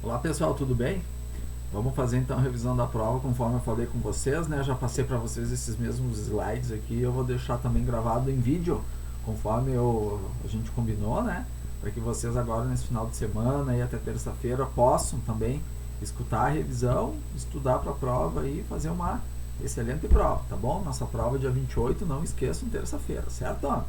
Olá pessoal, tudo bem? Vamos fazer então a revisão da prova conforme eu falei com vocês, né? Já passei para vocês esses mesmos slides aqui, eu vou deixar também gravado em vídeo, conforme a gente combinou, né? Para que vocês agora nesse final de semana e até terça-feira possam também escutar a revisão, estudar para a prova e fazer uma excelente prova, tá bom? Nossa prova dia 28, não esqueçam, terça-feira, certo?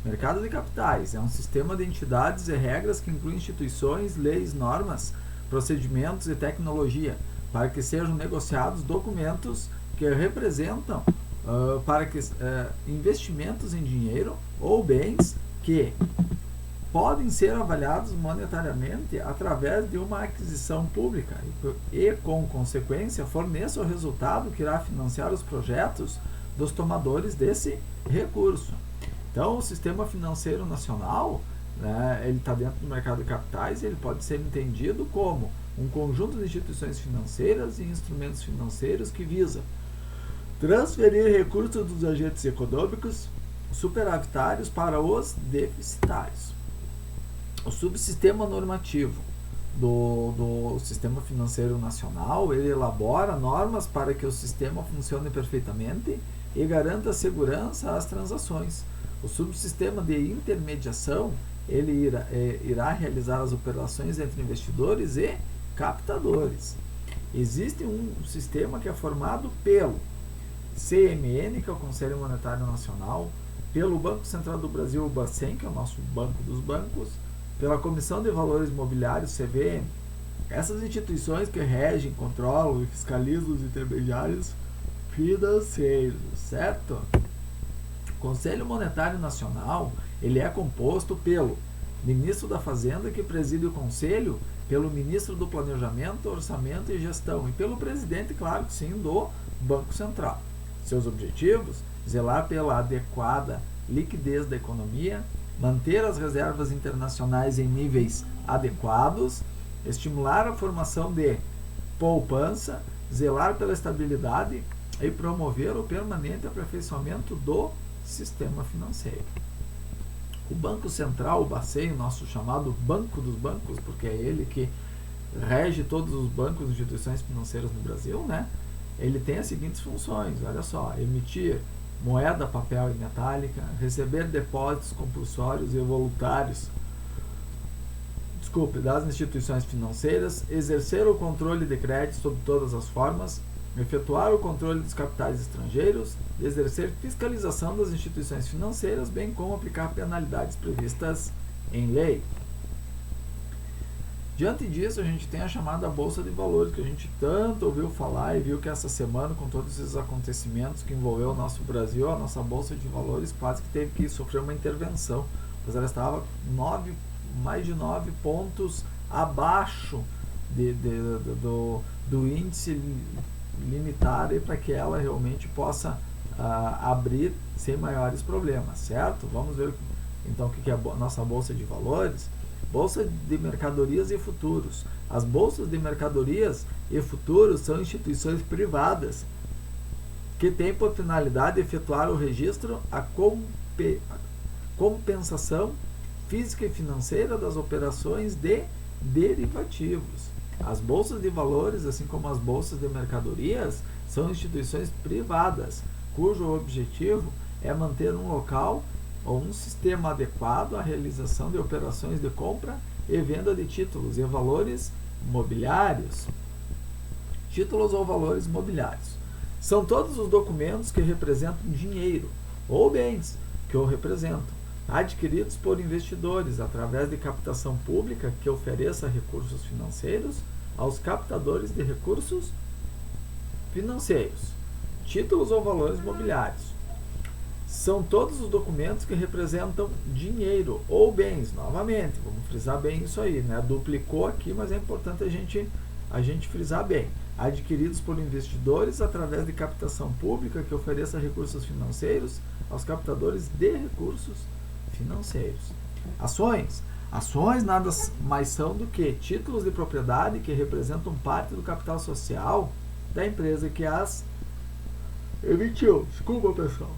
Mercado de capitais é um sistema de entidades e regras que inclui instituições, leis, normas, procedimentos e tecnologia para que sejam negociados documentos que representam investimentos em dinheiro ou bens que podem ser avaliados monetariamente através de uma aquisição pública e, com consequência, forneça o resultado que irá financiar os projetos dos tomadores desse recurso. Então, o sistema financeiro nacional, né, ele está dentro do mercado de capitais e ele pode ser entendido como um conjunto de instituições financeiras e instrumentos financeiros que visa transferir recursos dos agentes econômicos superavitários para os deficitários. O subsistema normativo do sistema financeiro nacional, ele elabora normas para que o sistema funcione perfeitamente e garanta segurança às transações. O subsistema de intermediação, ele irá realizar as operações entre investidores e captadores. Existe um sistema que é formado pelo CMN, que é o Conselho Monetário Nacional, pelo Banco Central do Brasil, o Bacen, que é o nosso banco dos bancos, pela Comissão de Valores Mobiliários, CVM. Essas instituições que regem, controlam e fiscalizam os intermediários financeiros, certo? O Conselho Monetário Nacional, ele é composto pelo Ministro da Fazenda, que preside o Conselho, pelo Ministro do Planejamento, Orçamento e Gestão e pelo Presidente, claro que sim, do Banco Central. Seus objetivos: zelar pela adequada liquidez da economia, manter as reservas internacionais em níveis adequados, estimular a formação de poupança, zelar pela estabilidade e promover o permanente aperfeiçoamento do sistema financeiro. O Banco Central, o Bacen, nosso chamado Banco dos Bancos, porque é ele que rege todos os bancos e instituições financeiras no Brasil, né? Ele tem as seguintes funções, olha só: emitir moeda, papel e metálica, receber depósitos compulsórios e voluntários das instituições financeiras, exercer o controle de crédito sob todas as formas, efetuar o controle dos capitais estrangeiros, exercer fiscalização das instituições financeiras, bem como aplicar penalidades previstas em lei. Diante disso, a gente tem a chamada Bolsa de Valores, que a gente tanto ouviu falar e viu que essa semana, com todos esses acontecimentos que envolveu o nosso Brasil, a nossa Bolsa de Valores quase que teve que sofrer uma intervenção, pois ela estava mais de 9 pontos abaixo do índice limitar para que ela realmente possa abrir sem maiores problemas, certo? Vamos ver então o que é a nossa Bolsa de Valores. Bolsa de Mercadorias e Futuros. As bolsas de mercadorias e futuros são instituições privadas que têm por finalidade efetuar o registro, a compensação física e financeira das operações de derivativos. As bolsas de valores, assim como as bolsas de mercadorias, são instituições privadas, cujo objetivo é manter um local ou um sistema adequado à realização de operações de compra e venda de títulos e valores mobiliários. Títulos ou valores mobiliários são todos os documentos que representam dinheiro ou bens que o representam, adquiridos por investidores através de captação pública que ofereça recursos financeiros aos captadores de recursos financeiros. Títulos ou valores mobiliários são todos os documentos que representam dinheiro ou bens. Novamente, vamos frisar bem isso aí, né? Duplicou aqui, mas é importante a gente frisar bem. Adquiridos por investidores através de captação pública que ofereça recursos financeiros aos captadores de recursos financeiros. Ações. Ações nada mais são do que títulos de propriedade que representam parte do capital social da empresa que as emitiu. Desculpa, pessoal.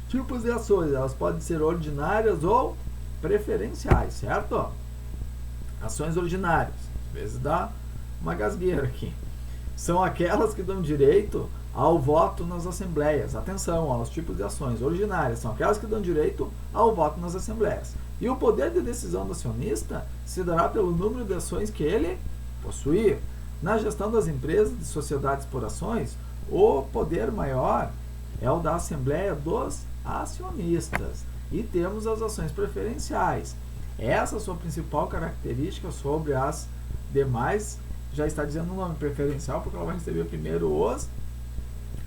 Tipos de ações, elas podem ser ordinárias ou preferenciais, certo? Ações ordinárias, às vezes dá uma gasgueira aqui. São aquelas que dão direito ao voto nas assembleias. Atenção aos tipos de ações ordinárias. São aquelas que dão direito ao voto nas assembleias. E o poder de decisão do acionista se dará pelo número de ações que ele possuir. Na gestão das empresas de sociedades por ações, o poder maior é o da Assembleia dos Acionistas. E temos as ações preferenciais. Essa é a sua principal característica sobre as demais. Já está dizendo o nome preferencial, porque ela vai receber primeiro os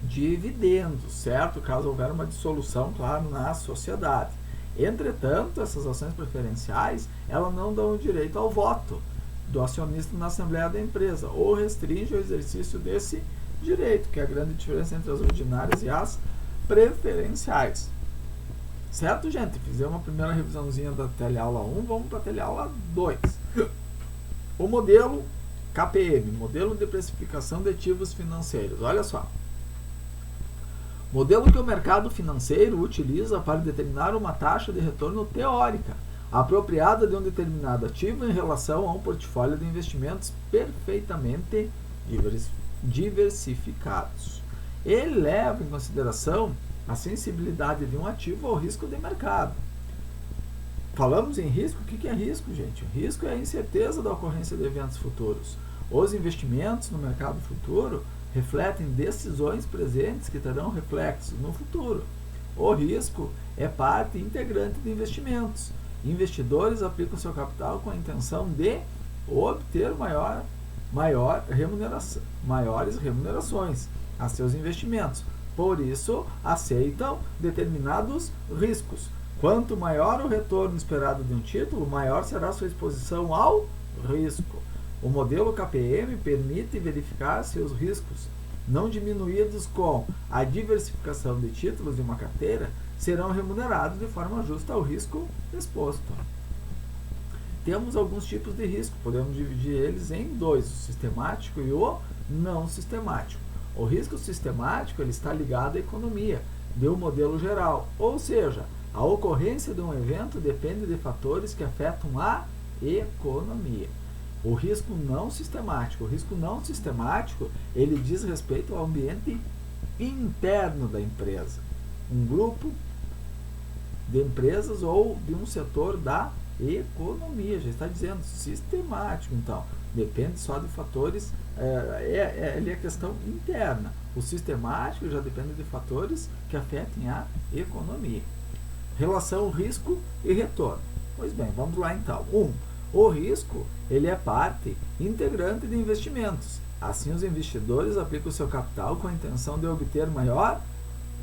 dividendos, certo? Caso houver uma dissolução, claro, na sociedade. Entretanto, essas ações preferenciais, elas não dão direito ao voto do acionista na Assembleia da empresa, ou restringe o exercício desse direito, que é a grande diferença entre as ordinárias e as preferenciais. Certo, gente? Fizemos uma primeira revisãozinha da teleaula 1, vamos para a teleaula 2. O modelo KPM, modelo de precificação de ativos financeiros. Olha só. Modelo que o mercado financeiro utiliza para determinar uma taxa de retorno teórica, apropriada de um determinado ativo em relação a um portfólio de investimentos perfeitamente diversificados. Ele leva em consideração a sensibilidade de um ativo ao risco de mercado. Falamos em risco, o que é risco, gente? O risco é a incerteza da ocorrência de eventos futuros. Os investimentos no mercado futuro refletem decisões presentes que terão reflexos no futuro. O risco é parte integrante de investimentos. Investidores aplicam seu capital com a intenção de obter maiores remunerações a seus investimentos. Por isso, aceitam determinados riscos. Quanto maior o retorno esperado de um título, maior será sua exposição ao risco. O modelo KPM permite verificar se os riscos, não diminuídos com a diversificação de títulos de uma carteira, serão remunerados de forma justa ao risco exposto. Temos alguns tipos de risco, podemos dividir eles em dois, o sistemático e o não sistemático. O risco sistemático ele está ligado à economia, de um modelo geral, ou seja, a ocorrência de um evento depende de fatores que afetam a economia. O risco não sistemático, ele diz respeito ao ambiente interno da empresa, um grupo de empresas ou de um setor da economia, já está dizendo sistemático, então, depende só de fatores, ele é questão interna. O sistemático já depende de fatores que afetem a economia. Relação risco e retorno. Pois bem, vamos lá então. O risco, ele é parte integrante de investimentos. Assim, os investidores aplicam o seu capital com a intenção de obter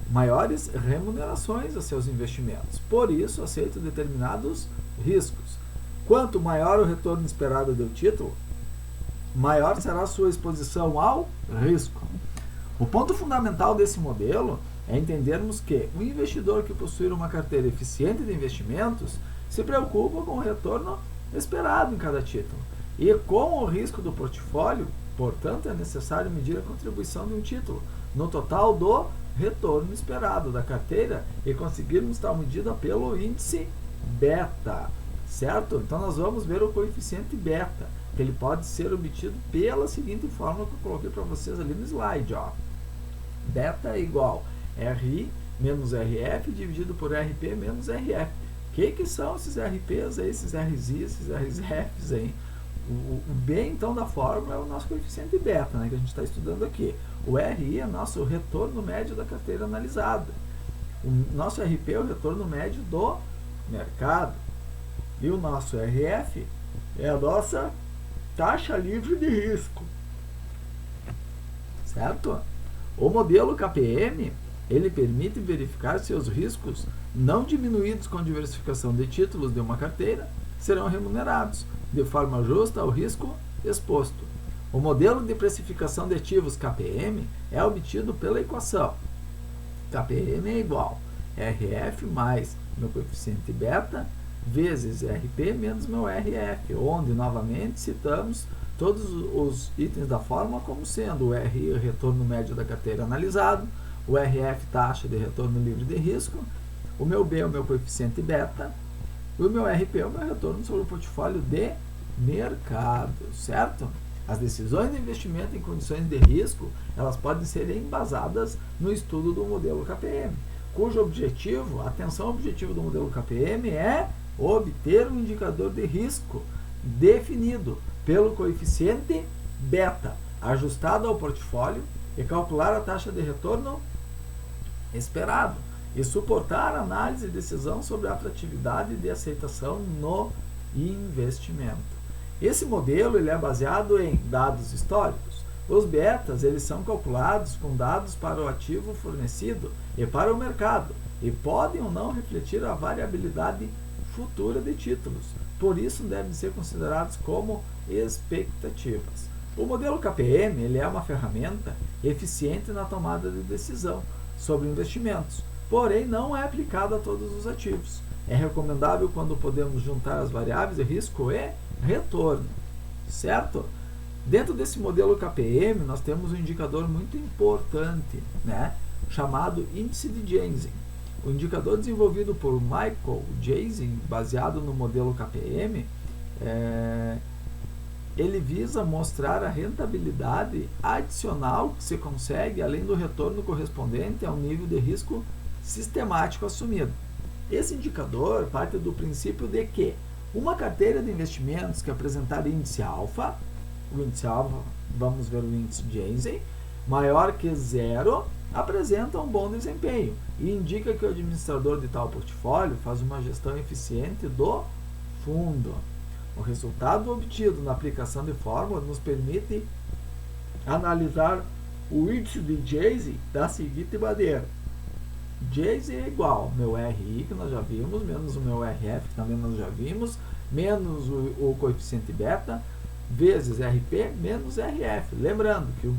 maiores remunerações a seus investimentos. Por isso, aceitam determinados riscos. Quanto maior o retorno esperado do título, maior será a sua exposição ao risco. O ponto fundamental desse modelo é entendermos que o investidor que possui uma carteira eficiente de investimentos se preocupa com o retorno esperado em cada título. E com o risco do portfólio, portanto, é necessário medir a contribuição de um título no total do retorno esperado da carteira e conseguirmos tal medida pelo índice beta, certo? Então, nós vamos ver o coeficiente beta, que ele pode ser obtido pela seguinte fórmula que eu coloquei para vocês ali no slide, ó. Beta é igual RI menos RF dividido por RP menos RF. O que são esses RPs aí, esses RI, esses RFs aí? O B, então, da fórmula é o nosso coeficiente beta, né, que a gente está estudando aqui. O RI é nosso retorno médio da carteira analisada. O nosso RP é o retorno médio do mercado. E o nosso RF é a nossa taxa livre de risco. Certo? O modelo KPM, ele permite verificar se os riscos não diminuídos com diversificação de títulos de uma carteira serão remunerados de forma justa ao risco exposto. O modelo de precificação de ativos KPM é obtido pela equação KPM é igual RF mais meu coeficiente beta vezes RP menos meu RF, onde novamente citamos todos os itens da fórmula como sendo o RI, o retorno médio da carteira analisado, o RF, taxa de retorno livre de risco, o meu B é o meu coeficiente beta, e o meu RP é o meu retorno sobre o portfólio de mercado, certo? As decisões de investimento em condições de risco, elas podem ser embasadas no estudo do modelo KPM, cujo objetivo, atenção, o objetivo do modelo KPM é obter um indicador de risco definido pelo coeficiente beta, ajustado ao portfólio, e calcular a taxa de retorno esperado, e suportar a análise e decisão sobre a atratividade de aceitação no investimento. Esse modelo ele é baseado em dados históricos. Os betas eles são calculados com dados para o ativo fornecido e para o mercado, e podem ou não refletir a variabilidade futura de títulos. Por isso devem ser considerados como expectativas. O modelo KPM ele é uma ferramenta eficiente na tomada de decisão sobre investimentos, porém não é aplicado a todos os ativos. É recomendável quando podemos juntar as variáveis de risco e retorno, certo? Dentro desse modelo KPM, nós temos um indicador muito importante, né, chamado índice de Jensen. O indicador desenvolvido por Michael Jensen, baseado no modelo KPM, ele visa mostrar a rentabilidade adicional que se consegue, além do retorno correspondente ao nível de risco sistemático assumido. Esse indicador parte do princípio de que uma carteira de investimentos que apresentar índice alfa, o índice alfa, vamos ver o índice Jensen, maior que 0, apresenta um bom desempenho e indica que o administrador de tal portfólio faz uma gestão eficiente do fundo. O resultado obtido na aplicação de fórmula nos permite analisar o índice de Jensen da seguinte maneira. Jensen é igual meu RI, que nós já vimos, menos o meu RF, que também nós já vimos, menos o coeficiente beta, vezes RP, menos RF. Lembrando que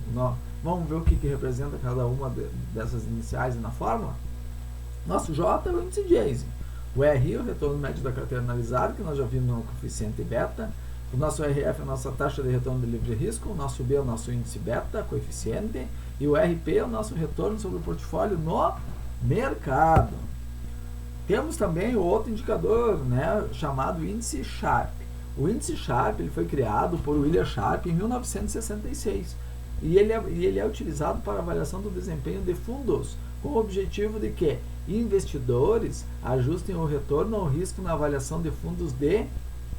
vamos ver o que representa cada uma dessas iniciais na fórmula. Nosso J é o índice Jensen. O RI é o retorno médio da carteira analisada, que nós já vimos no coeficiente beta. O nosso RF é a nossa taxa de retorno de livre risco. O nosso B é o nosso índice beta, coeficiente. E o RP é o nosso retorno sobre o portfólio no mercado. Temos também o outro indicador, né, chamado índice Sharpe. O índice Sharpe ele foi criado por William Sharpe em 1966 e ele é utilizado para avaliação do desempenho de fundos, com o objetivo de que investidores ajustem o retorno ao risco na avaliação de fundos de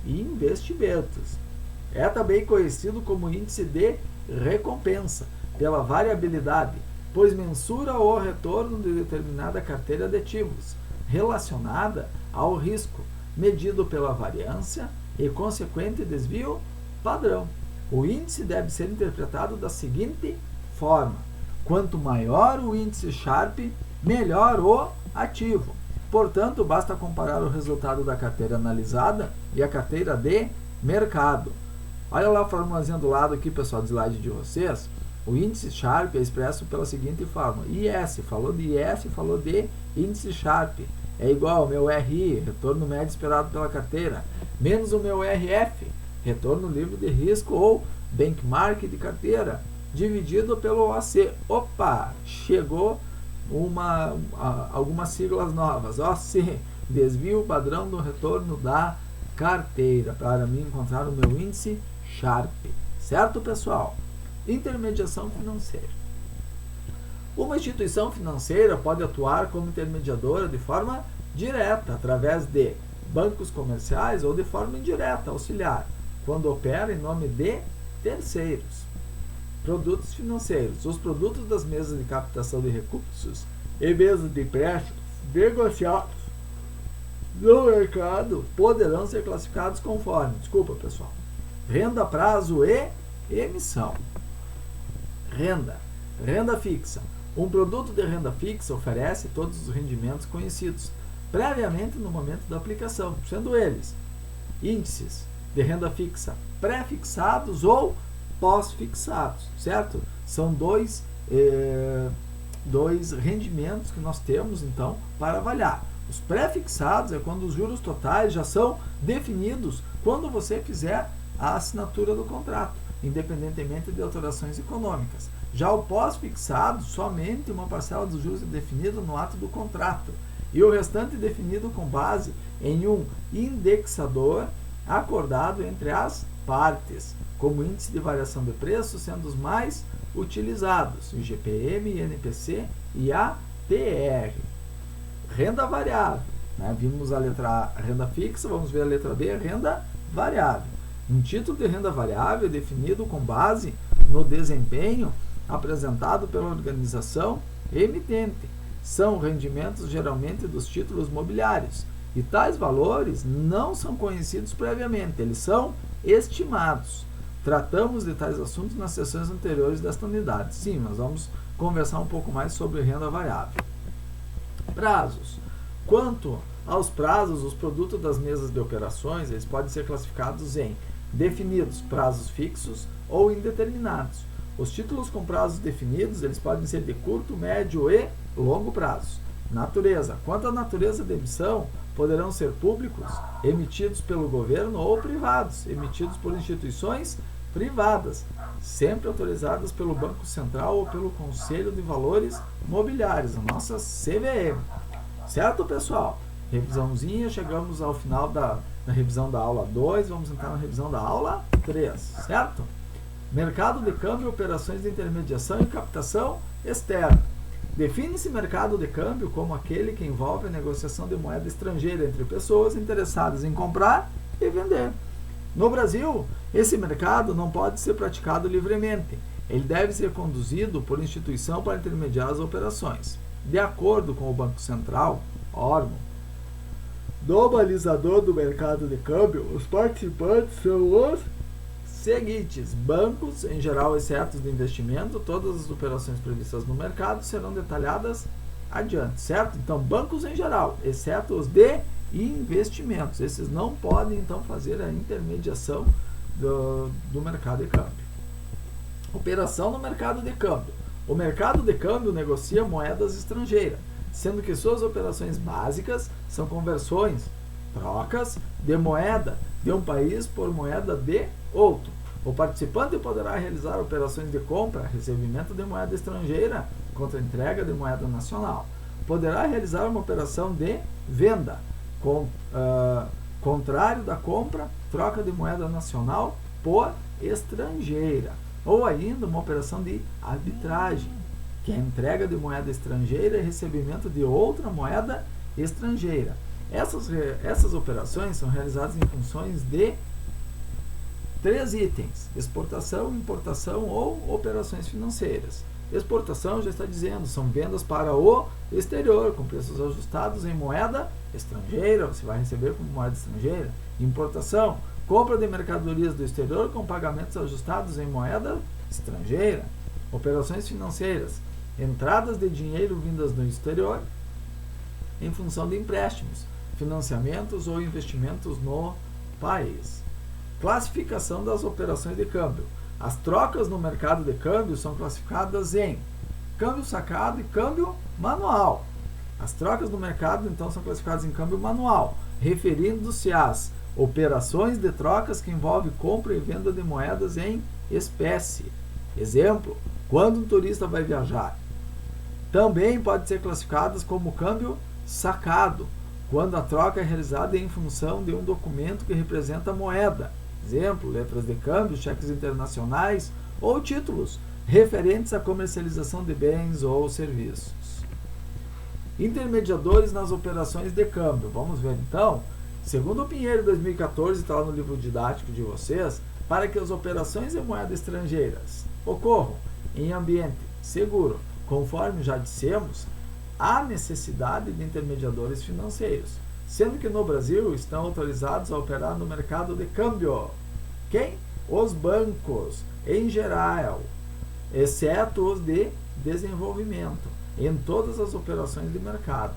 investimentos. É também conhecido como índice de recompensa, pela variabilidade, pois mensura o retorno de determinada carteira de ativos, relacionada ao risco, medido pela variância e consequente desvio padrão. O índice deve ser interpretado da seguinte forma: quanto maior o índice Sharpe, melhor o ativo. Portanto, basta comparar o resultado da carteira analisada e a carteira de mercado. Olha lá a formulazinha do lado aqui, pessoal, do slide de vocês. O índice Sharpe é expresso pela seguinte forma: IS, falou de IS, falou de índice Sharpe, é igual ao meu RI, retorno médio esperado pela carteira, menos o meu RF, retorno livre de risco ou benchmark de carteira, dividido pelo OC. Opa, chegou algumas siglas novas. OC, desvio padrão do retorno da carteira, para mim encontrar o meu índice Sharpe. Certo, pessoal? Intermediação financeira. Uma instituição financeira pode atuar como intermediadora de forma direta, através de bancos comerciais, ou de forma indireta, auxiliar, quando opera em nome de terceiros. Produtos financeiros. Os produtos das mesas de captação de recursos e mesas de empréstimos negociados no mercado poderão ser classificados conforme, renda, prazo e emissão. Renda fixa. Um produto de renda fixa oferece todos os rendimentos conhecidos previamente no momento da aplicação, sendo eles índices de renda fixa pré-fixados ou pós-fixados, certo? São dois rendimentos que nós temos, então, para avaliar. Os pré-fixados é quando os juros totais já são definidos quando você fizer a assinatura do contrato, independentemente de alterações econômicas. Já o pós-fixado, somente uma parcela dos juros é definida no ato do contrato e o restante definido com base em um indexador acordado entre as partes. como índice de variação de preço, sendo os mais utilizados, o IGPM, INPC e a TR. Renda variável, né? Vimos a letra A, renda fixa, vamos ver a letra B, renda variável. Um título de renda variável é definido com base no desempenho apresentado pela organização emitente. São rendimentos geralmente dos títulos mobiliários, e tais valores não são conhecidos previamente, eles são estimados. Tratamos de tais assuntos nas sessões anteriores desta unidade. Sim, nós vamos conversar um pouco mais sobre renda variável. Prazos. Quanto aos prazos, os produtos das mesas de operações, eles podem ser classificados em definidos, prazos fixos ou indeterminados. Os títulos com prazos definidos, eles podem ser de curto, médio e longo prazo. Natureza. Quanto à natureza de emissão, poderão ser públicos, emitidos pelo governo, ou privados, emitidos por instituições privadas, sempre autorizadas pelo Banco Central ou pelo Conselho de Valores Mobiliários, a nossa CVM. Certo, pessoal? Revisãozinha, chegamos ao final da revisão da aula 2, vamos entrar na revisão da aula 3, certo? Mercado de câmbio, operações de intermediação e captação externa. Define-se mercado de câmbio como aquele que envolve a negociação de moeda estrangeira entre pessoas interessadas em comprar e vender. No Brasil, esse mercado não pode ser praticado livremente. Ele deve ser conduzido por instituição para intermediar as operações. De acordo com o Banco Central, órgão do balizador do mercado de câmbio, os participantes são os seguintes: bancos, em geral, exceto os de investimento. Todas as operações previstas no mercado serão detalhadas adiante, certo? Então, bancos em geral, exceto os de investimentos. Esses não podem, então, fazer a intermediação do mercado de câmbio. Operação no mercado de câmbio. O mercado de câmbio negocia moedas estrangeiras, sendo que suas operações básicas são conversões, trocas de moeda de um país por moeda de outro. O participante poderá realizar operações de compra, recebimento de moeda estrangeira contra entrega de moeda nacional. Poderá realizar uma operação de venda, contrário da compra, troca de moeda nacional por estrangeira. Ou ainda uma operação de arbitragem, que é a entrega de moeda estrangeira e recebimento de outra moeda estrangeira. Essas operações são realizadas em funções de 3 itens: exportação, importação ou operações financeiras. Exportação, já está dizendo, são vendas para o exterior, com preços ajustados em moeda estrangeira, você vai receber como moeda estrangeira. Importação, compra de mercadorias do exterior com pagamentos ajustados em moeda estrangeira. Operações financeiras, entradas de dinheiro vindas do exterior em função de empréstimos, financiamentos ou investimentos no país. Classificação das operações de câmbio. As trocas no mercado de câmbio são classificadas em câmbio sacado e câmbio manual. As trocas no mercado, então, são classificadas em câmbio manual, referindo-se às operações de trocas que envolvem compra e venda de moedas em espécie. Exemplo, quando um turista vai viajar. Também pode ser classificadas como câmbio sacado, quando a troca é realizada em função de um documento que representa a moeda. Exemplo, letras de câmbio, cheques internacionais ou títulos referentes à comercialização de bens ou serviços. Intermediadores nas operações de câmbio. Vamos ver então. Segundo o Pinheiro 2014, está lá no livro didático de vocês, para que as operações em moedas estrangeiras ocorram em ambiente seguro, conforme já dissemos, há necessidade de intermediadores financeiros, sendo que no Brasil estão autorizados a operar no mercado de câmbio. Quem? Os bancos, em geral, exceto os de desenvolvimento, em todas as operações de mercado.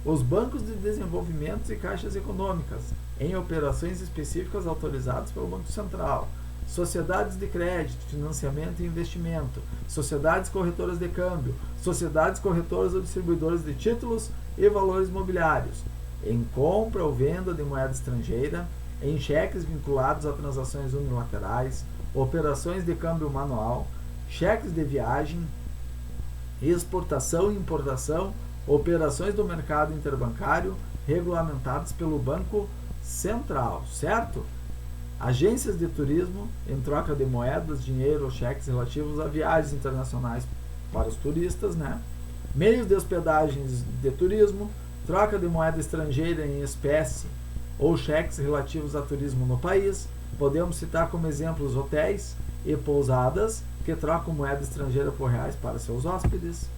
Os bancos de desenvolvimento e caixas econômicas, em operações específicas autorizadas pelo Banco Central. Sociedades de crédito, financiamento e investimento, sociedades corretoras de câmbio, sociedades corretoras ou distribuidoras de títulos e valores mobiliários, em compra ou venda de moeda estrangeira, em cheques vinculados a transações unilaterais, operações de câmbio manual, cheques de viagem, exportação e importação, operações do mercado interbancário regulamentadas pelo Banco Central, certo? agências de turismo em troca de moedas, dinheiro ou cheques relativos a viagens internacionais para os turistas, né? Meios de hospedagens de turismo, troca de moeda estrangeira em espécie ou cheques relativos a turismo no país. Podemos citar como exemplos hotéis e pousadas que trocam moeda estrangeira por reais para seus hóspedes.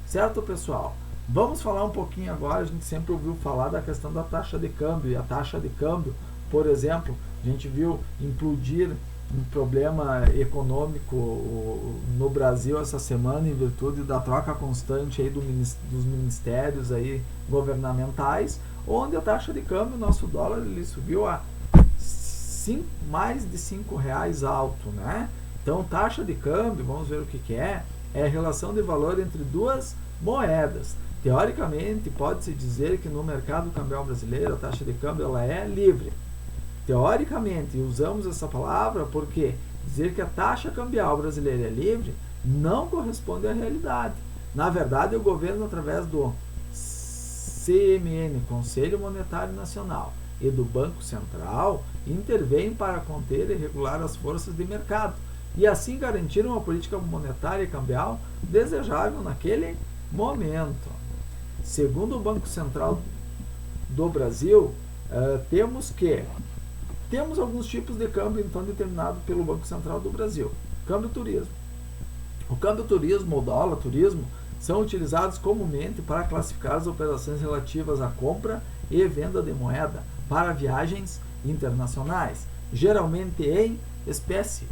Certo, pessoal? Vamos falar um pouquinho agora, a gente sempre ouviu falar da questão da taxa de câmbio, e a taxa de câmbio, por exemplo, a gente viu implodir um problema econômico no Brasil essa semana em virtude da troca constante aí dos ministérios aí governamentais, onde a taxa de câmbio, nosso dólar, ele subiu a mais de R$5 alto, né? Então, taxa de câmbio, vamos ver o que é a relação de valor entre duas moedas. Teoricamente, pode-se dizer que no mercado cambial brasileiro, a taxa de câmbio ela é livre. Teoricamente, usamos essa palavra porque dizer que a taxa cambial brasileira é livre não corresponde à realidade. Na verdade, o governo, através do CMN, Conselho Monetário Nacional, e do Banco Central, intervém para conter e regular as forças de mercado e assim garantir uma política monetária e cambial desejável naquele momento. Segundo o Banco Central do Brasil, temos alguns tipos de câmbio então determinado pelo Banco Central do Brasil. Câmbio turismo. O câmbio turismo ou dólar turismo são utilizados comumente para classificar as operações relativas à compra e venda de moeda para viagens internacionais, geralmente em espécie.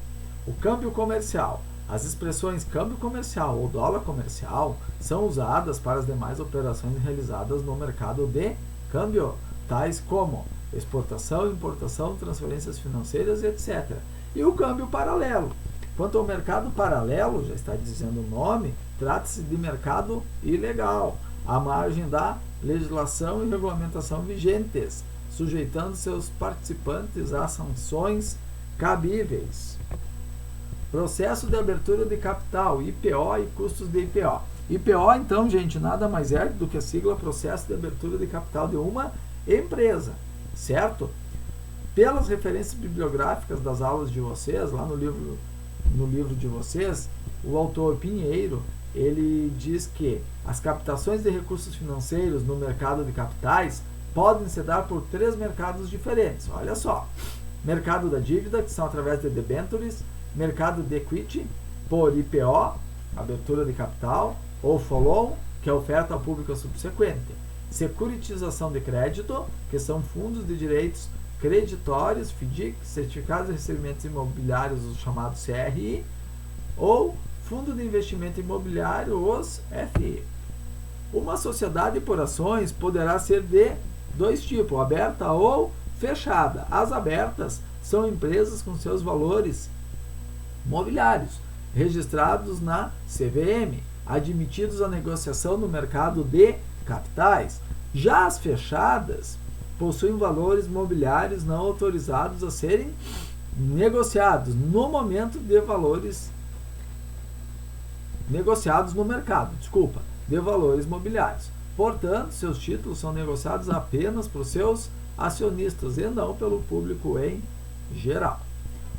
O câmbio comercial. As expressões câmbio comercial ou dólar comercial são usadas para as demais operações realizadas no mercado de câmbio, tais como exportação, importação, transferências financeiras, etc. E o câmbio paralelo. Quanto ao mercado paralelo, já está dizendo o nome, trata-se de mercado ilegal, à margem da legislação e regulamentação vigentes, sujeitando seus participantes a sanções cabíveis. Processo de abertura de capital, IPO e custos de IPO. IPO, então, gente, nada mais é do que a sigla Processo de Abertura de Capital de uma empresa, certo? Pelas referências bibliográficas das aulas de vocês, lá no livro de vocês, o autor Pinheiro, ele diz que as captações de recursos financeiros no mercado de capitais podem se dar por 3 mercados diferentes. Olha só, mercado da dívida, que são através de debêntures, mercado de equity, por IPO, abertura de capital, ou follow, que é oferta pública subsequente. Securitização de crédito, que são fundos de direitos creditórios, FDIC, certificados de recebimentos imobiliários, os chamados CRI, ou fundo de investimento imobiliário, os FI. Uma sociedade por ações poderá ser de 2 tipos, aberta ou fechada. As abertas são empresas com seus valores mobiliários, registrados na CVM, admitidos à negociação no mercado de capitais. Já as fechadas possuem valores mobiliários não autorizados a serem negociados no momento de valores negociados no mercado, de valores mobiliários. Portanto, seus títulos são negociados apenas por seus acionistas e não pelo público em geral.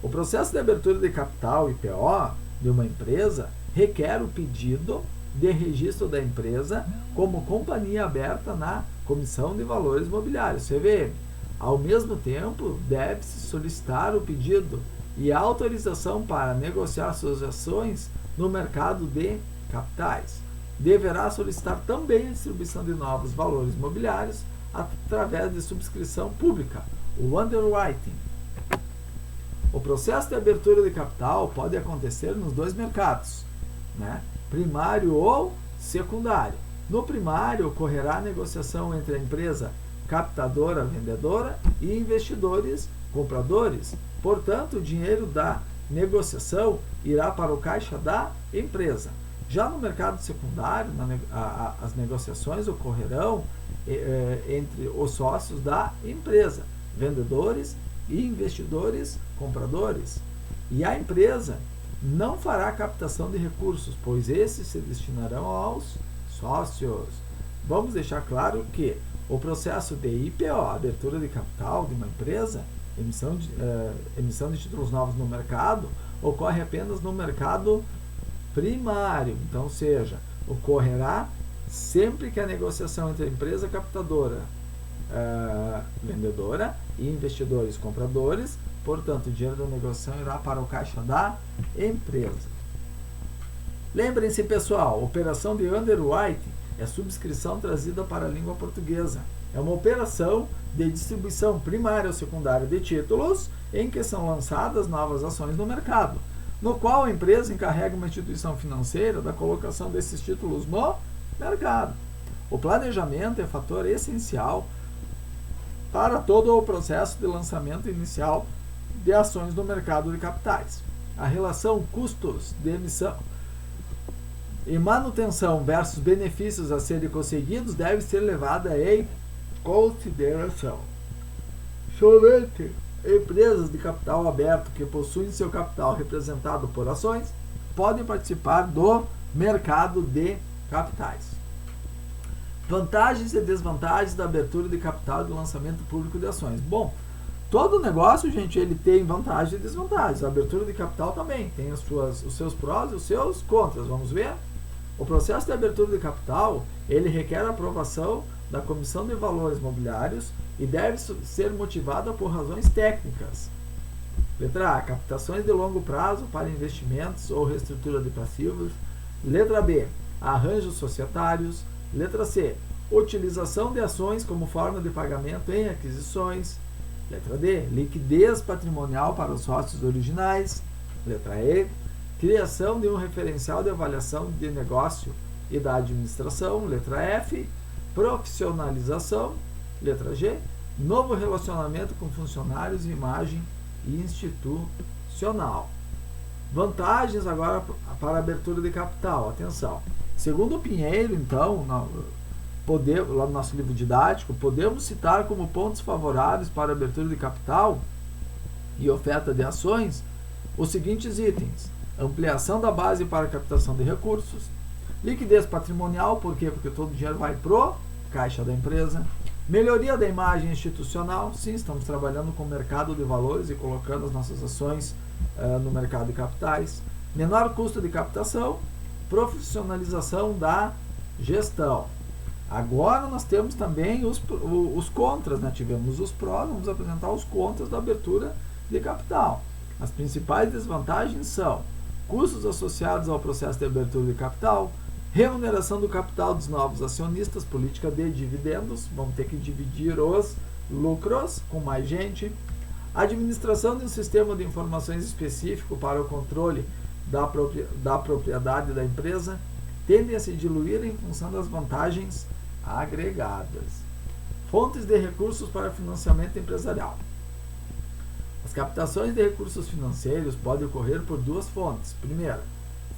O processo de abertura de capital, IPO, de uma empresa requer o pedido de registro da empresa como companhia aberta na Comissão de Valores Mobiliários, CVM. Ao mesmo tempo, deve-se solicitar o pedido e a autorização para negociar suas ações no mercado de capitais. Deverá solicitar também a distribuição de novos valores mobiliários através de subscrição pública, o underwriting. O processo de abertura de capital pode acontecer nos 2 mercados, né? Primário ou secundário. No primário, ocorrerá a negociação entre a empresa captadora, vendedora e investidores, compradores. Portanto, o dinheiro da negociação irá para o caixa da empresa. Já no mercado secundário, as negociações ocorrerão entre os sócios da empresa, vendedores e investidores, compradores. E a empresa não fará captação de recursos, pois esses se destinarão aos sócios. Vamos deixar claro que o processo de IPO, abertura de capital de uma empresa, emissão de títulos novos no mercado ocorre apenas no mercado primário. Então, ou seja, ocorrerá sempre que a negociação entre a empresa captadora, vendedora, e investidores compradores, portanto, o dinheiro da negociação irá para o caixa da empresa. Lembrem-se, pessoal, operação de underwriting é subscrição trazida para a língua portuguesa. É uma operação de distribuição primária ou secundária de títulos em que são lançadas novas ações no mercado, no qual a empresa encarrega uma instituição financeira da colocação desses títulos no mercado. O planejamento é fator essencial para todo o processo de lançamento inicial de ações no mercado de capitais. A relação custos de emissão e manutenção versus benefícios a serem conseguidos deve ser levada em consideração. Somente empresas de capital aberto que possuem seu capital representado por ações podem participar do mercado de capitais. Vantagens e desvantagens da abertura de capital e do lançamento público de ações. Bom, todo negócio, gente, ele tem vantagens e desvantagens. A abertura de capital também tem os seus prós e os seus contras. Vamos ver? O processo de abertura de capital, ele requer a aprovação da Comissão de Valores Mobiliários e deve ser motivada por razões técnicas. Letra A, captações de longo prazo para investimentos ou reestrutura de passivos. Letra B, arranjos societários. Letra C, utilização de ações como forma de pagamento em aquisições. Letra D, liquidez patrimonial para os sócios originais. Letra E, criação de um referencial de avaliação de negócio e da administração. Letra F, profissionalização. Letra G, novo relacionamento com funcionários e imagem institucional. Vantagens agora para a abertura de capital. Atenção. Segundo o Pinheiro, então, lá no nosso livro didático, podemos citar como pontos favoráveis para a abertura de capital e oferta de ações os seguintes itens: ampliação da base para a captação de recursos, liquidez patrimonial, por quê? Porque todo o dinheiro vai pro caixa da empresa, melhoria da imagem institucional, sim, estamos trabalhando com o mercado de valores e colocando as nossas ações no mercado de capitais, menor custo de captação, profissionalização da gestão. Agora nós temos também os contras, né? Tivemos os prós, vamos apresentar os contras da abertura de capital. As principais desvantagens são custos associados ao processo de abertura de capital, remuneração do capital dos novos acionistas, política de dividendos, vamos ter que dividir os lucros com mais gente, administração de um sistema de informações específico para o controle da propriedade da empresa, tendem a se diluir em função das vantagens agregadas. Fontes de recursos para financiamento empresarial. As captações de recursos financeiros podem ocorrer por duas fontes. Primeira,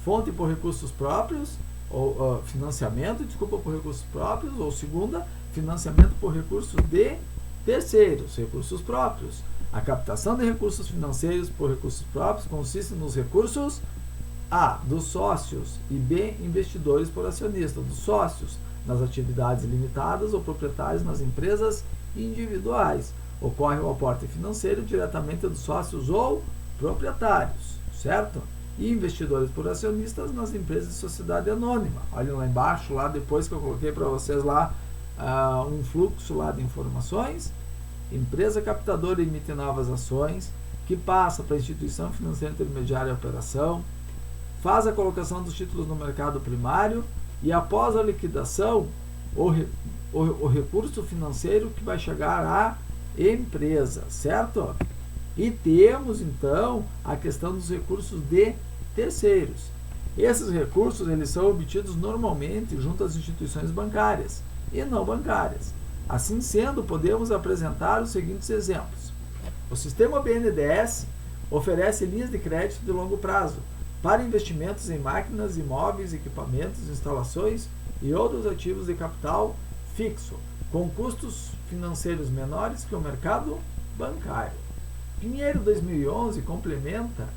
fonte por recursos próprios, ou financiamento por recursos próprios, ou segunda, financiamento por recursos de terceiros, recursos próprios. A captação de recursos financeiros por recursos próprios consiste nos recursos A, dos sócios, e B, investidores por acionista, dos sócios nas atividades limitadas ou proprietários nas empresas individuais. Ocorre o aporte financeiro diretamente dos sócios ou proprietários, certo? E investidores por acionistas nas empresas de sociedade anônima. Olhem lá embaixo, lá depois que eu coloquei para vocês lá um fluxo lá de informações. Empresa captadora emite novas ações, que passa para a instituição financeira intermediária a operação, faz a colocação dos títulos no mercado primário e após a liquidação, o recurso financeiro que vai chegar à empresa, certo? E temos então a questão dos recursos de terceiros. Esses recursos eles são obtidos normalmente junto às instituições bancárias e não bancárias. Assim sendo, podemos apresentar os seguintes exemplos. O sistema BNDES oferece linhas de crédito de longo prazo para investimentos em máquinas, imóveis, equipamentos, instalações e outros ativos de capital fixo, com custos financeiros menores que o mercado bancário. Pinheiro 2011 complementa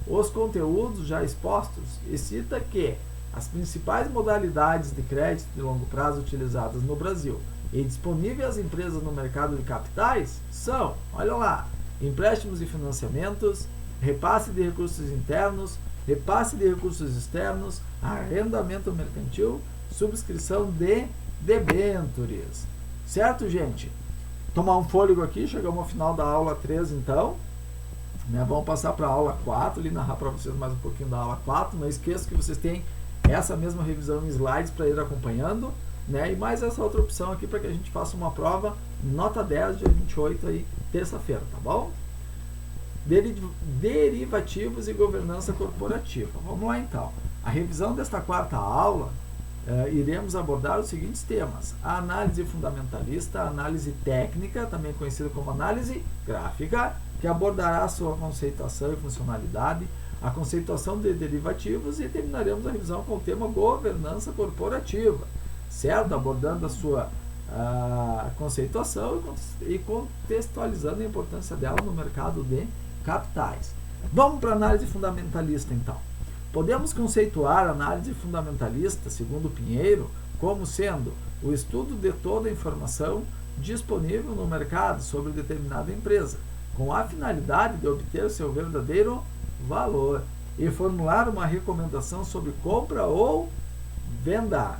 os conteúdos já expostos e cita que as principais modalidades de crédito de longo prazo utilizadas no Brasil e disponíveis às empresas no mercado de capitais são, olha lá, empréstimos e financiamentos, repasse de recursos internos, repasse de recursos externos, arrendamento mercantil, subscrição de debêntures. Certo, gente? Tomar um fôlego aqui, chegamos ao final da aula 3, então. Vamos passar para a aula 4, ali narrar para vocês mais um pouquinho da aula 4. Não esqueça que vocês têm essa mesma revisão em slides para ir acompanhando, né? E mais essa outra opção aqui para que a gente faça uma prova nota 10, dia 28, aí, terça-feira, tá bom? Derivativos e governança corporativa. Vamos lá, então. A revisão desta quarta aula, iremos abordar os seguintes temas: a análise fundamentalista, a análise técnica, também conhecida como análise gráfica, que abordará a sua conceituação e funcionalidade, a conceituação de derivativos, e terminaremos a revisão com o tema governança corporativa, certo? Abordando a sua conceituação e contextualizando a importância dela no mercado de capitais. Vamos para a análise fundamentalista, então. Podemos conceituar a análise fundamentalista, segundo Pinheiro, como sendo o estudo de toda a informação disponível no mercado sobre determinada empresa, com a finalidade de obter seu verdadeiro valor e formular uma recomendação sobre compra ou venda.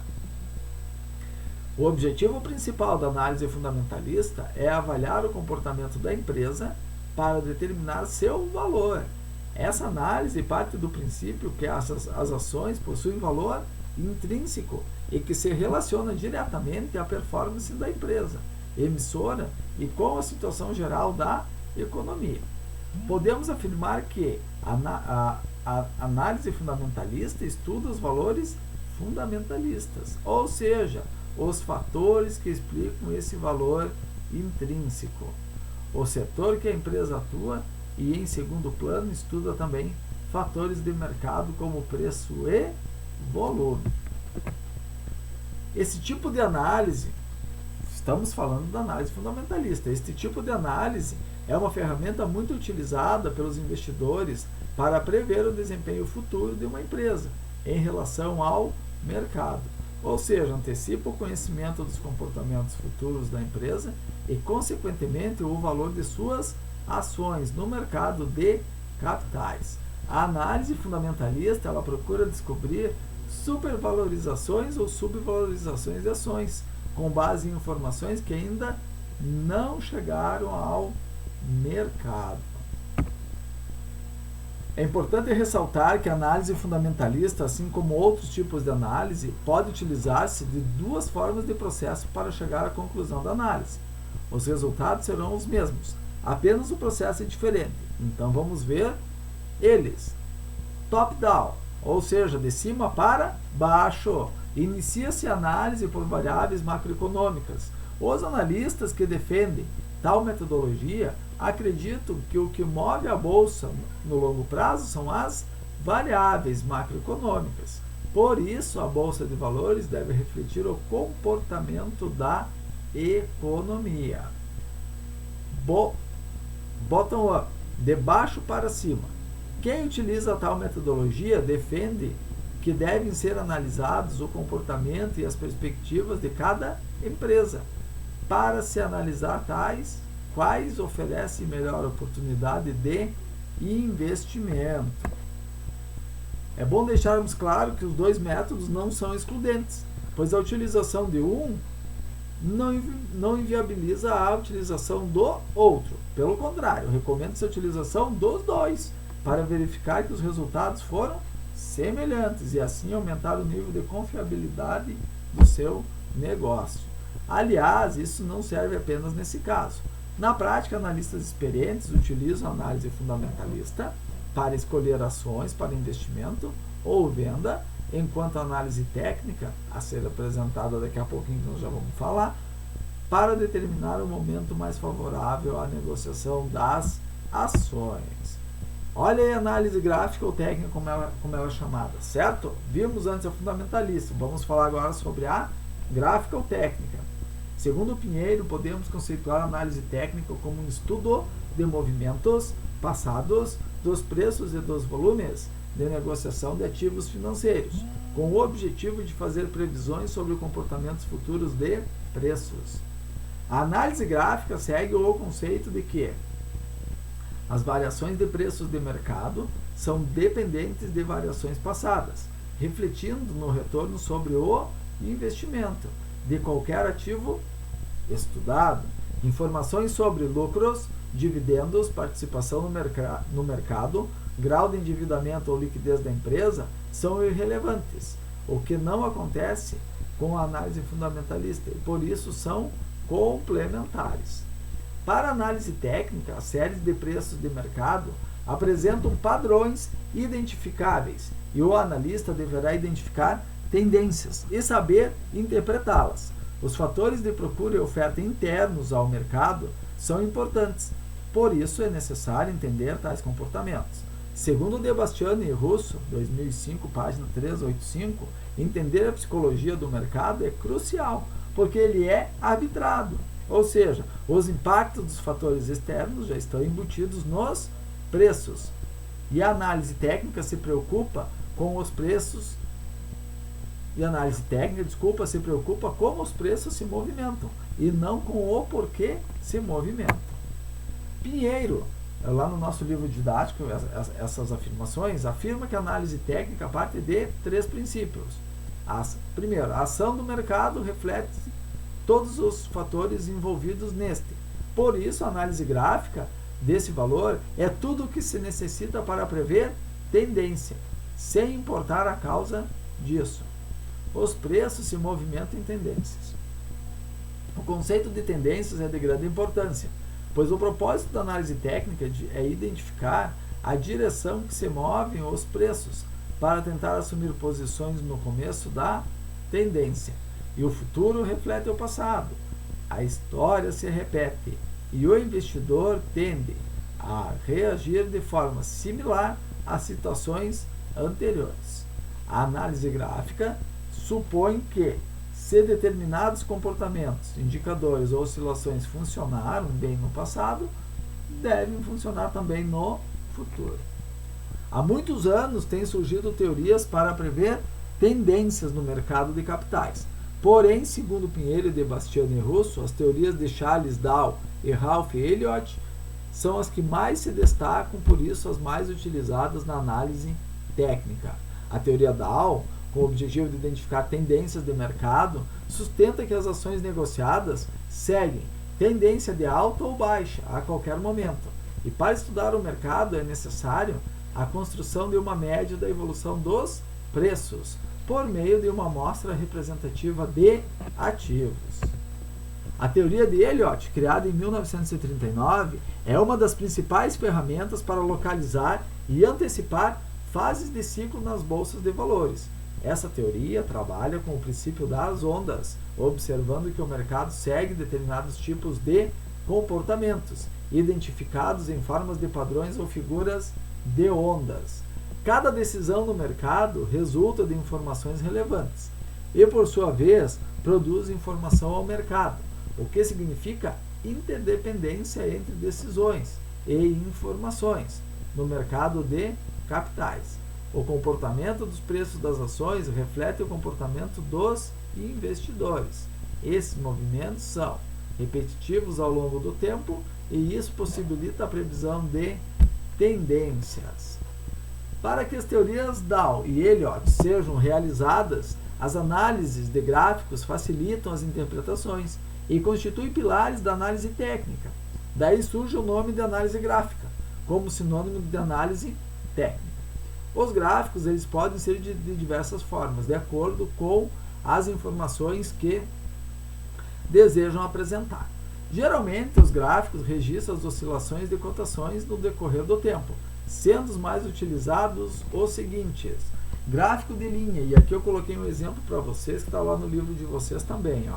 O objetivo principal da análise fundamentalista é avaliar o comportamento da empresa para determinar seu valor. Essa análise parte do princípio que as ações possuem valor intrínseco e que se relaciona diretamente à performance da empresa emissora e com a situação geral da economia. Podemos afirmar que a análise fundamentalista estuda os valores fundamentalistas, ou seja, os fatores que explicam esse valor intrínseco. O setor que a empresa atua e, em segundo plano, estuda também fatores de mercado como preço e volume. Esse tipo de análise, estamos falando da análise fundamentalista, este tipo de análise é uma ferramenta muito utilizada pelos investidores para prever o desempenho futuro de uma empresa em relação ao mercado, ou seja, antecipa o conhecimento dos comportamentos futuros da empresa e, consequentemente, o valor de suas ações no mercado de capitais. A análise fundamentalista, ela procura descobrir supervalorizações ou subvalorizações de ações, com base em informações que ainda não chegaram ao mercado. É importante ressaltar que a análise fundamentalista, assim como outros tipos de análise, pode utilizar-se de duas formas de processo para chegar à conclusão da análise. Os resultados serão os mesmos, apenas o processo é diferente. Então vamos ver eles. Top-down, ou seja, de cima para baixo. Inicia-se a análise por variáveis macroeconômicas. Os analistas que defendem tal metodologia acreditam que o que move a bolsa no longo prazo são as variáveis macroeconômicas. Por isso, a bolsa de valores deve refletir o comportamento da economia. Bottom up, de baixo para cima. Quem utiliza tal metodologia defende que devem ser analisados o comportamento e as perspectivas de cada empresa, para se analisar quais oferecem melhor oportunidade de investimento. É bom deixarmos claro que os dois métodos não são excludentes, pois a utilização de um não inviabiliza a utilização do outro. Pelo contrário, recomendo-se a utilização dos dois, para verificar que os resultados foram semelhantes e assim aumentar o nível de confiabilidade do seu negócio. Aliás, isso não serve apenas nesse caso. Na prática, analistas experientes utilizam a análise fundamentalista para escolher ações para investimento ou venda, enquanto a análise técnica, a ser apresentada daqui a pouquinho que nós já vamos falar, para determinar o momento mais favorável à negociação das ações. Olha aí a análise gráfica ou técnica, como ela é chamada, certo? Vimos antes a fundamentalista, vamos falar agora sobre a gráfica ou técnica. Segundo Pinheiro, podemos conceituar a análise técnica como um estudo de movimentos passados dos preços e dos volumes de negociação de ativos financeiros, com o objetivo de fazer previsões sobre os comportamentos futuros de preços. A análise gráfica segue o conceito de que As variações de preços de mercado são dependentes de variações passadas, refletindo no retorno sobre o investimento de qualquer ativo estudado. Informações sobre lucros, dividendos, participação no mercado, grau de endividamento ou liquidez da empresa são irrelevantes, o que não acontece com a análise fundamentalista e por isso são complementares. Para a análise técnica, as séries de preços de mercado apresentam padrões identificáveis e o analista deverá identificar tendências e saber interpretá-las. Os fatores de procura e oferta internos ao mercado são importantes, por isso é necessário entender tais comportamentos. Segundo De Bastiani e Russo, 2005, página 385, entender a psicologia do mercado é crucial, porque ele é arbitrado, ou seja, os impactos dos fatores externos já estão embutidos nos preços. E a análise técnica se preocupa com os preços se preocupa como os preços se movimentam e não com o porquê se movimentam. Pinheiro, lá no nosso livro didático, essas afirmações, afirma que a análise técnica parte de 3 princípios. Primeiro, a ação do mercado reflete todos os fatores envolvidos neste. Por isso, a análise gráfica desse valor é tudo o que se necessita para prever tendência, sem importar a causa disso. Os preços se movimentam em tendências. O conceito de tendências é de grande importância, pois o propósito da análise técnica é identificar a direção que se movem os preços para tentar assumir posições no começo da tendência. E o futuro reflete o passado. A história se repete e o investidor tende a reagir de forma similar às situações anteriores. A análise gráfica supõe que, se determinados comportamentos, indicadores ou oscilações funcionaram bem no passado, devem funcionar também no futuro. Há muitos anos têm surgido teorias para prever tendências no mercado de capitais. Porém, segundo Pinheiro, De Bastiani e Russo, as teorias de Charles Dow e Ralph Elliott são as que mais se destacam, por isso as mais utilizadas na análise técnica. A teoria Dow, com o objetivo de identificar tendências de mercado, sustenta que as ações negociadas seguem tendência de alta ou baixa a qualquer momento. E para estudar o mercado é necessário a construção de uma média da evolução dos preços, por meio de uma amostra representativa de ativos. A teoria de Elliott, criada em 1939, é uma das principais ferramentas para localizar e antecipar fases de ciclo nas bolsas de valores. Essa teoria trabalha com o princípio das ondas, observando que o mercado segue determinados tipos de comportamentos, identificados em formas de padrões ou figuras de ondas. Cada decisão no mercado resulta de informações relevantes e, por sua vez, produz informação ao mercado, o que significa interdependência entre decisões e informações no mercado de capitais. O comportamento dos preços das ações reflete o comportamento dos investidores. Esses movimentos são repetitivos ao longo do tempo e isso possibilita a previsão de tendências. Para que as teorias Dow e Elliott sejam realizadas, as análises de gráficos facilitam as interpretações e constituem pilares da análise técnica. Daí surge o nome de análise gráfica, como sinônimo de análise técnica. Os gráficos eles podem ser de diversas formas, de acordo com as informações que desejam apresentar. Geralmente, os gráficos registram as oscilações de cotações no decorrer do tempo, sendo os mais utilizados os seguintes: gráfico de linha, e aqui eu coloquei um exemplo para vocês que está lá no livro de vocês também.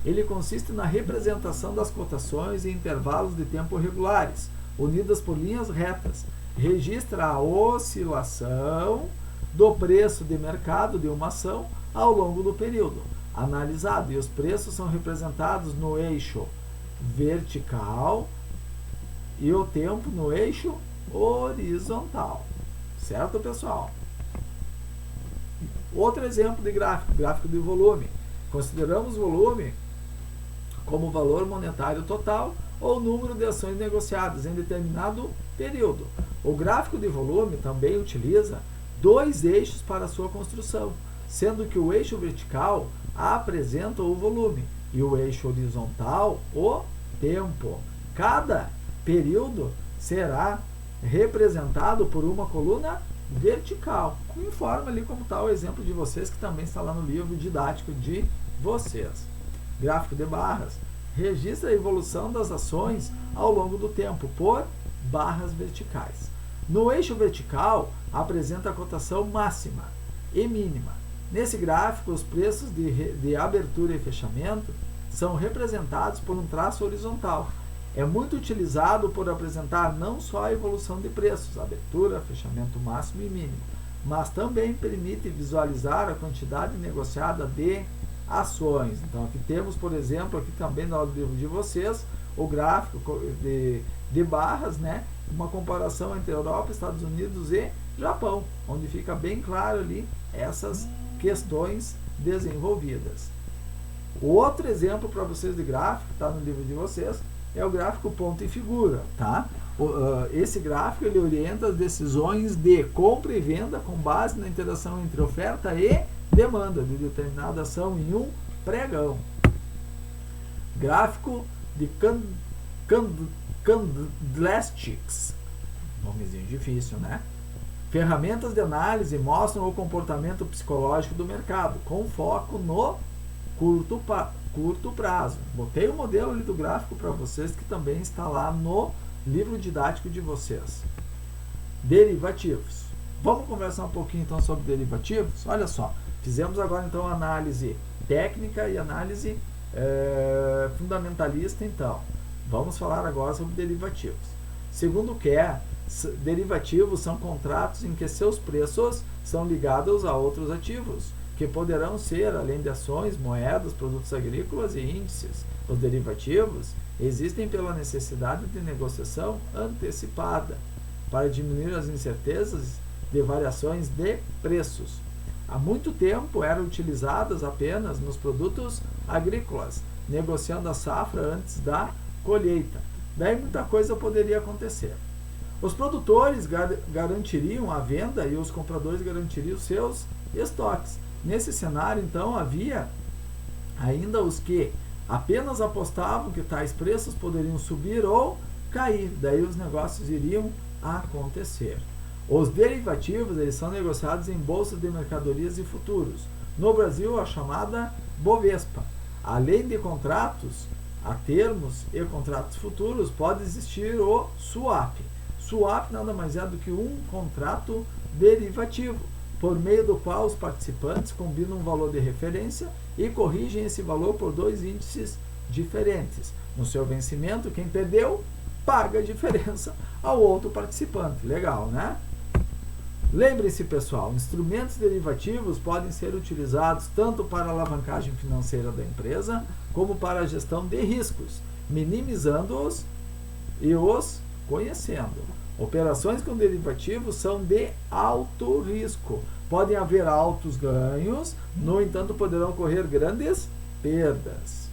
Ele consiste na representação das cotações em intervalos de tempo regulares, unidas por linhas retas. Registra a oscilação do preço de mercado de uma ação ao longo do período analisado, e os preços são representados no eixo vertical e o tempo no eixo horizontal. Certo, pessoal? Outro exemplo de gráfico, gráfico de volume. Consideramos volume como valor monetário total ou número de ações negociadas em determinado período. O gráfico de volume também utiliza dois eixos para sua construção, sendo que o eixo vertical apresenta o volume e o eixo horizontal o tempo. Cada período será representado por uma coluna vertical. Informa ali como está o exemplo de vocês, que também está lá no livro didático de vocês. Gráfico de barras registra a evolução das ações ao longo do tempo por barras verticais. No eixo vertical, apresenta a cotação máxima e mínima. Nesse gráfico, os preços de abertura e fechamento são representados por um traço horizontal. É muito utilizado por apresentar não só a evolução de preços, abertura, fechamento máximo e mínimo, mas também permite visualizar a quantidade negociada de ações. Então, aqui temos, por exemplo, aqui também no livro de vocês, o gráfico de barras, né? Uma comparação entre Europa, Estados Unidos e Japão, onde fica bem claro ali essas questões desenvolvidas. O outro exemplo para vocês de gráfico, está no livro de vocês, é o gráfico ponto e figura, tá? Esse gráfico ele orienta as decisões de compra e venda com base na interação entre oferta e demanda de determinada ação em um pregão. Gráfico de Candlesticks, nomezinho difícil, né? Ferramentas de análise mostram o comportamento psicológico do mercado, com foco no curto prazo. Botei o modelo ali do gráfico para vocês, que também está lá no livro didático de vocês. Derivativos. Vamos conversar um pouquinho então sobre derivativos? Olha só, fizemos agora então análise técnica e análise fundamentalista. Então, vamos falar agora sobre derivativos. Segundo Kerr, derivativos são contratos em que seus preços são ligados a outros ativos, que poderão ser, além de ações, moedas, produtos agrícolas e índices. Os derivativos existem pela necessidade de negociação antecipada, para diminuir as incertezas de variações de preços. Há muito tempo eram utilizadas apenas nos produtos agrícolas, negociando a safra antes da colheita. Daí muita coisa poderia acontecer. Os produtores garantiriam a venda e os compradores garantiriam seus estoques. Nesse cenário, então, havia ainda os que apenas apostavam que tais preços poderiam subir ou cair. Daí os negócios iriam acontecer. Os derivativos eles são negociados em bolsas de mercadorias e futuros. No Brasil, a chamada Bovespa. Além de contratos a termos e contratos futuros, pode existir o swap. Swap nada mais é do que um contrato derivativo, por meio do qual os participantes combinam um valor de referência e corrigem esse valor por dois índices diferentes. No seu vencimento, quem perdeu paga a diferença ao outro participante. Legal, né? Lembre-se, pessoal, instrumentos derivativos podem ser utilizados tanto para a alavancagem financeira da empresa, como para a gestão de riscos, minimizando-os e os conhecendo. Operações com derivativos são de alto risco. Podem haver altos ganhos, no entanto, poderão ocorrer grandes perdas.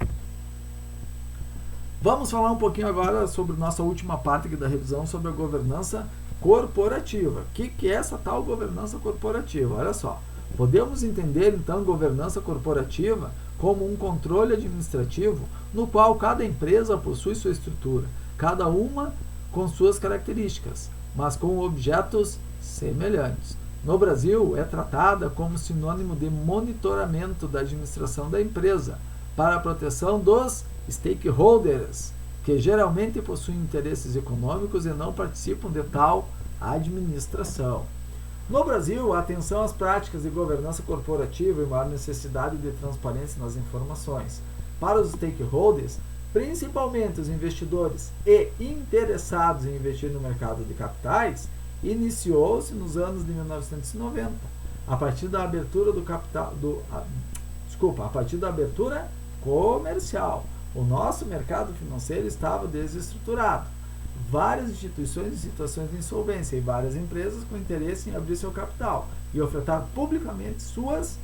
Vamos falar um pouquinho agora sobre nossa última parte aqui da revisão, sobre a governança corporativa. O que é essa tal governança corporativa? Olha só, podemos entender então governança corporativa como um controle administrativo no qual cada empresa possui sua estrutura, cada uma com suas características, mas com objetos semelhantes. No Brasil, é tratada como sinônimo de monitoramento da administração da empresa para a proteção dos stakeholders, que geralmente possuem interesses econômicos e não participam de tal administração. No Brasil, a atenção às práticas de governança corporativa e maior necessidade de transparência nas informações. Para os stakeholders, principalmente os investidores e interessados em investir no mercado de capitais, iniciou-se nos anos de 1990, a partir da abertura a partir da abertura comercial. O nosso mercado financeiro estava desestruturado. Várias instituições em situações de insolvência e várias empresas com interesse em abrir seu capital e ofertar publicamente suas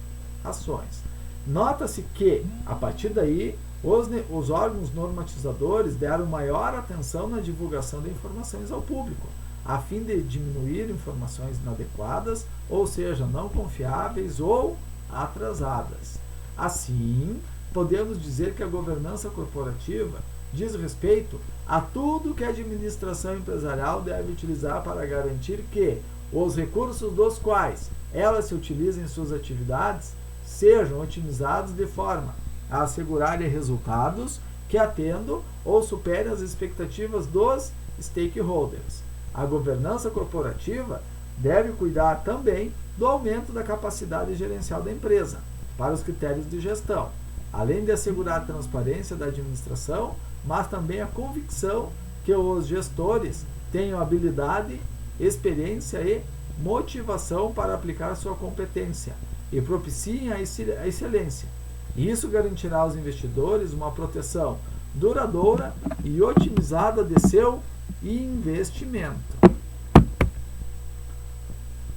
ações. Nota-se que, a partir daí, Os órgãos normatizadores deram maior atenção na divulgação de informações ao público, a fim de diminuir informações inadequadas, ou seja, não confiáveis ou atrasadas. Assim, podemos dizer que a governança corporativa diz respeito a tudo que a administração empresarial deve utilizar para garantir que os recursos dos quais ela se utiliza em suas atividades sejam otimizados de forma a assegurarem resultados que atendam ou superem as expectativas dos stakeholders. A governança corporativa deve cuidar também do aumento da capacidade gerencial da empresa para os critérios de gestão, além de assegurar a transparência da administração, mas também a convicção que os gestores tenham habilidade, experiência e motivação para aplicar sua competência e propiciem a excelência. Isso garantirá aos investidores uma proteção duradoura e otimizada de seu investimento.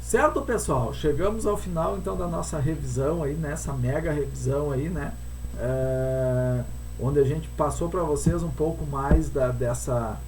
Certo, pessoal? Chegamos ao final então da nossa revisão aí, nessa mega revisão aí, né? Onde a gente passou para vocês um pouco mais dessa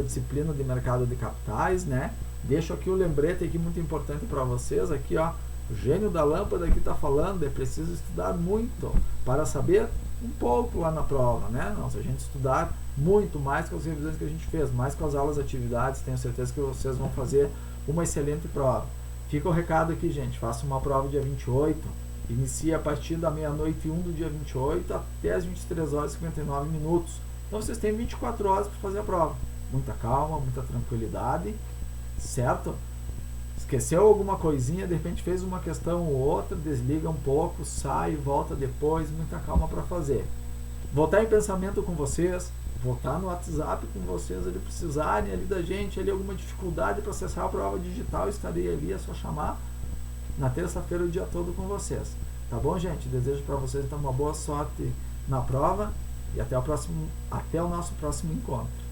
disciplina de mercado de capitais, né? Deixo aqui o lembrete aqui muito importante para vocês, aqui ó, o gênio da lâmpada aqui está falando, é preciso estudar muito para saber um pouco lá na prova, né? Não, se a gente estudar muito mais com as revisões que a gente fez, mais com as aulas atividades, tenho certeza que vocês vão fazer uma excelente prova. Fica o recado aqui, gente, faça uma prova dia 28, inicia a partir da meia-noite e 1 do dia 28 até as 23 horas e 59 minutos. Então vocês têm 24 horas para fazer a prova. Muita calma, muita tranquilidade, certo? Esqueceu alguma coisinha, de repente fez uma questão ou outra, desliga um pouco, sai, volta depois, muita calma para fazer. Voltar em pensamento com vocês, voltar no WhatsApp com vocês, ali precisarem ali da gente, ali alguma dificuldade para acessar a prova digital, estarei ali, é só chamar na terça-feira o dia todo com vocês. Tá bom, gente? Desejo para vocês então uma boa sorte na prova e até o nosso próximo encontro.